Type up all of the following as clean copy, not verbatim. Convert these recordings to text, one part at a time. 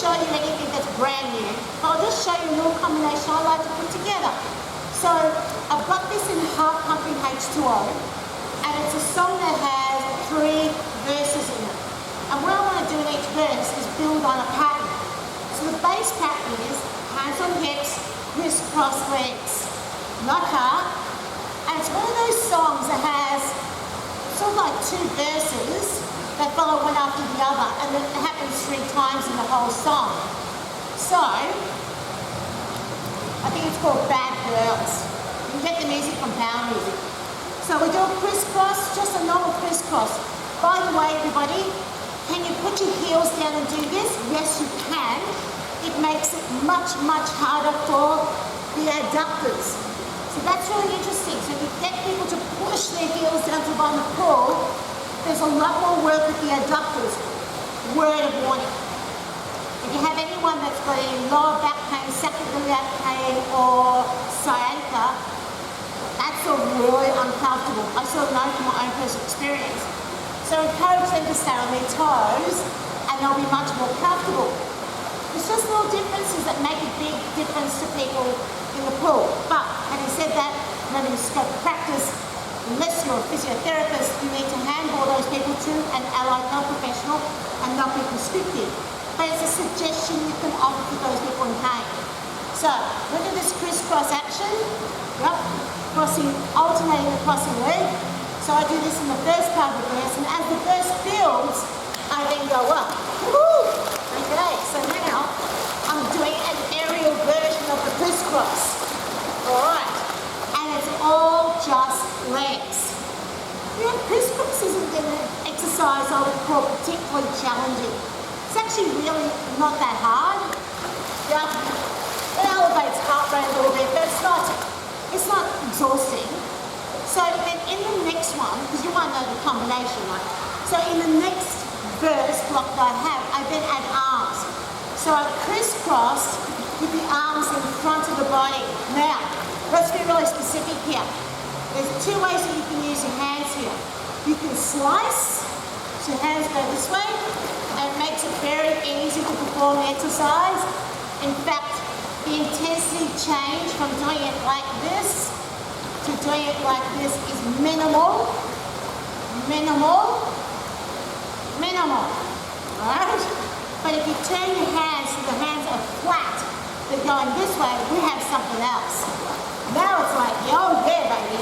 show you anything that's brand new, but I'll just show you a little combination I like to put together. So I've got this in Half Pumping H2O, and it's a song that has 3 verses in it. And what I want to do in each verse is build on a pattern. So the base pattern is hands on hips, crisscross legs, not hard. And it's one of those songs that has sort of like 2 verses that follow one after the other, and it happens 3 times in the whole song. So, I think it's called Bad Girls. You can get the music from Power Music. So we do a crisscross, just a normal crisscross. By the way, everybody, can you put your heels down and do this? Yes, you can. It makes it much, much harder for the adductors. So that's really interesting. So you get people to push their heels down to the bottom of the pool. There's a lot more work with the adductors. Word of warning. If you have anyone that's got any lower back pain, sacroiliac pain, or sciatica, that's all really uncomfortable. I sort of know from my own personal experience. So encourage them to stay on their toes, and they'll be much more comfortable. It's just little differences that make a big difference to people in the pool. But having said that, remember the scope of practice. Unless you're a physiotherapist, you need to handball those people to an allied health professional and not be prescriptive. But it's a suggestion you can offer to those people in pain. So, look at this crisscross action. Yep, crossing, alternating the crossing leg. So I do this in the first part of the verse, and as the verse builds, I then go up. Woo! Okay, so now I'm doing an aerial version of the crisscross. Alright. It's all just legs. You know, crisscross isn't an exercise I would call particularly challenging. It's actually really not that hard. Yeah, it elevates heart rate a little bit, but it's not exhausting. So then in the next one, because you want to know the combination, right? So in the next verse block that I have, I then add arms. So I crisscross with the arms in front of the body. Now, let's be really specific here. There's 2 ways that you can use your hands here. You can slice, so hands go this way, and it makes it very easy to perform the exercise. In fact, the intensity change from doing it like this to doing it like this is minimal, minimal, minimal, right? But if you turn your hands so the hands are flat, they're going this way, we have something else. Now it's like, oh yeah, baby.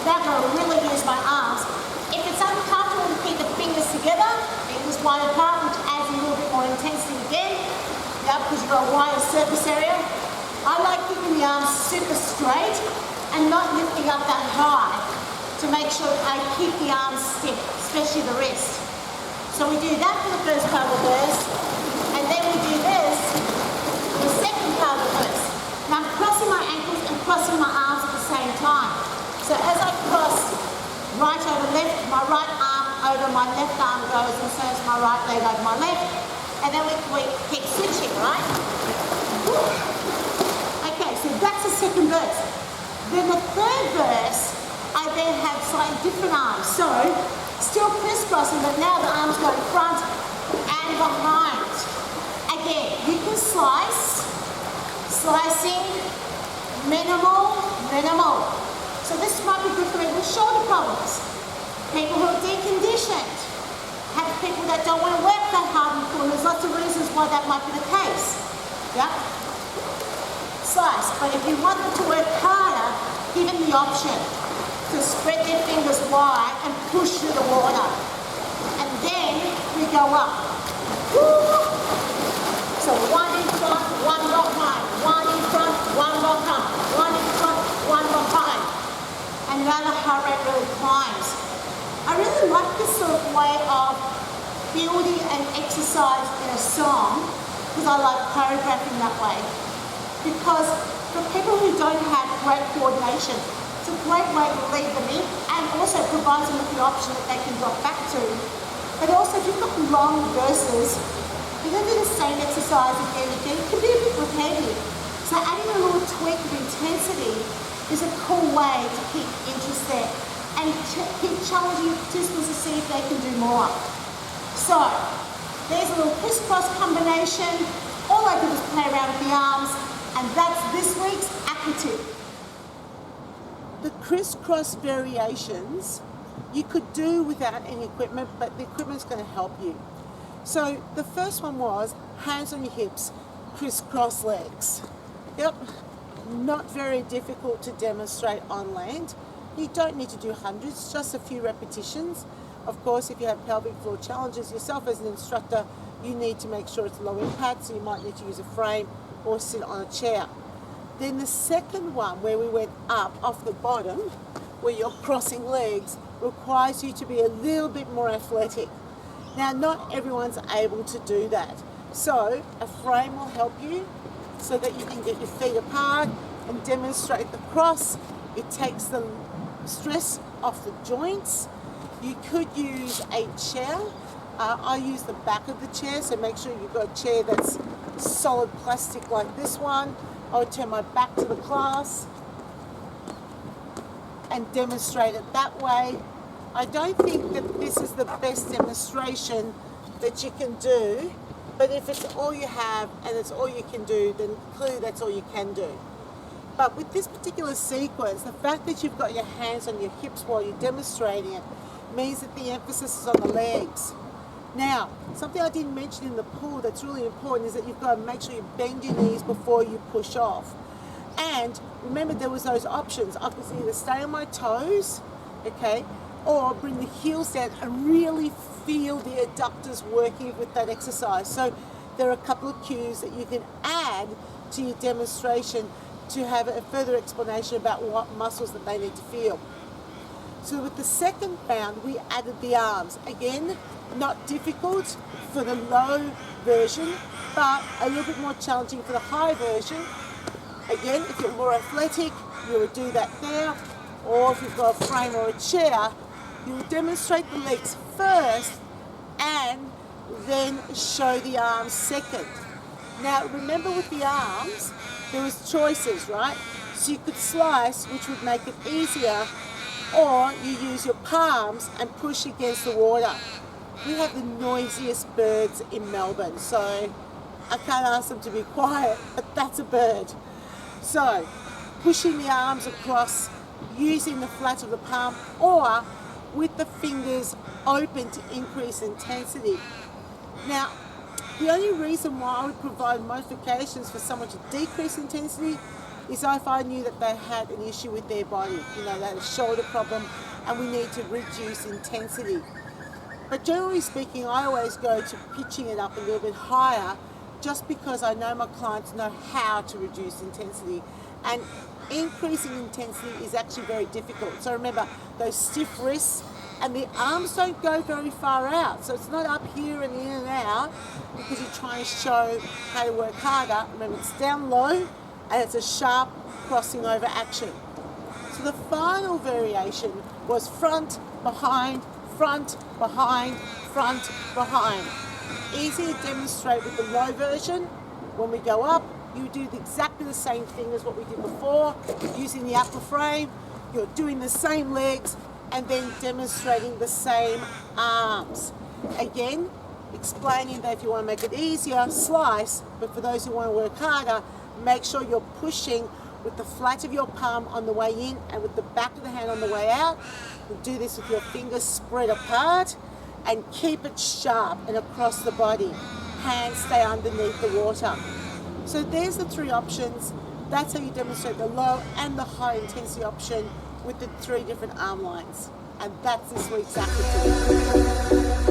Now I'm going to really use my arms. If it's uncomfortable to keep the fingers together, fingers wide apart, which adds a little bit more intensity again. Yeah, because you've got a wider surface area. I like keeping the arms super straight and not lifting up that high to make sure that I keep the arms stiff, especially the wrist. So we do that for the first part of the verse, and then we do this for the second part of the verse. Now I'm crossing my ankles and crossing my arms at the same time. So as I cross right over left, my right arm over my left arm goes, and so is my right leg over my left. And then we keep switching, right? Okay, so that's the second verse. Then the third verse, I then have slightly different arms. So still crisscrossing, but now the arms go in front and behind. Again, you can slice. Slicing, minimal, minimal. So this might be good for people with shoulder problems, people who are deconditioned, have people that don't want to work that hard in the pool. There's lots of reasons why that might be the case. Yeah? Slice. But if you want them to work harder, give them the option to spread their fingers wide and push through the water. And then we go up. Woo! So 1 in front, 1 behind, 1 in front, 1 behind, 1 in front, 1 behind. And now the heart rate really climbs. I really like this sort of way of building an exercise in a song, because I like choreographing that way. Because for people who don't have great coordination, it's a great way to lead them in, and also provides them with the option that they can drop back to. But also if you've got long verses, you're going to do the same exercise again and again. It can be a bit repetitive. So adding a little tweak of intensity is a cool way to keep interest there and keep challenging participants to see if they can do more. So there's a little crisscross combination. all I do is play around with the arms, and that's this week's Aqua tip. The crisscross variations you could do without any equipment, but the equipment's going to help you. So the first one was hands on your hips, crisscross legs. Yep, not very difficult to demonstrate on land. You don't need to do hundreds, just a few repetitions. Of course, if you have pelvic floor challenges yourself as an instructor, you need to make sure it's low impact, so you might need to use a frame or sit on a chair. Then the second one, where we went up off the bottom, where you're crossing legs, requires you to be a little bit more athletic. Now, not everyone's able to do that. So a frame will help you so that you can get your feet apart and demonstrate the cross. It takes the stress off the joints. You could use a chair. I use the back of the chair, so make sure you've got a chair that's solid plastic like this one. I would turn my back to the class and demonstrate it that way. I don't think that this is the best demonstration that you can do, but if it's all you have and it's all you can do, then clearly that's all you can do. But with this particular sequence, the fact that you've got your hands on your hips while you're demonstrating it means that the emphasis is on the legs. Now, something I didn't mention in the pool that's really important is that you've got to make sure you bend your knees before you push off. And remember, there was those options. I could either stay on my toes, okay, or bring the heels down and really feel the adductors working with that exercise. So there are a couple of cues that you can add to your demonstration to have a further explanation about what muscles that they need to feel. So with the second round, we added the arms. Again, not difficult for the low version, but a little bit more challenging for the high version. Again, if you're more athletic, you would do that there. Or if you've got a frame or a chair, you will demonstrate the legs first and then show the arms second. Now, remember with the arms, there was choices, right? So you could slice, which would make it easier, or you use your palms and push against the water. We have the noisiest birds in Melbourne, so I can't ask them to be quiet, but that's a bird. So, pushing the arms across, using the flat of the palm, or with the fingers open to increase intensity. Now, the only reason why I would provide modifications for someone to decrease intensity is if I knew that they had an issue with their body. You know, they had a shoulder problem and we need to reduce intensity. But generally speaking, I always go to pitching it up a little bit higher just because I know my clients know how to reduce intensity. And increasing intensity is actually very difficult. So remember, those stiff wrists, and the arms don't go very far out. So it's not up here and in and out because you're trying to show how to work harder. Remember, it's down low and it's a sharp crossing over action. So the final variation was front, behind, front, behind, front, behind. Easy to demonstrate with the low version. When we go up, you do exactly the same thing as what we did before, using the Aqua frame. You're doing the same legs and then demonstrating the same arms. Again, explaining that if you want to make it easier, slice, but for those who want to work harder, make sure you're pushing with the flat of your palm on the way in and with the back of the hand on the way out. You do this with your fingers spread apart and keep it sharp and across the body. Hands stay underneath the water. So there's the three options. That's how you demonstrate the low and the high intensity option with the three different arm lines. And that's this week's Aqua tip.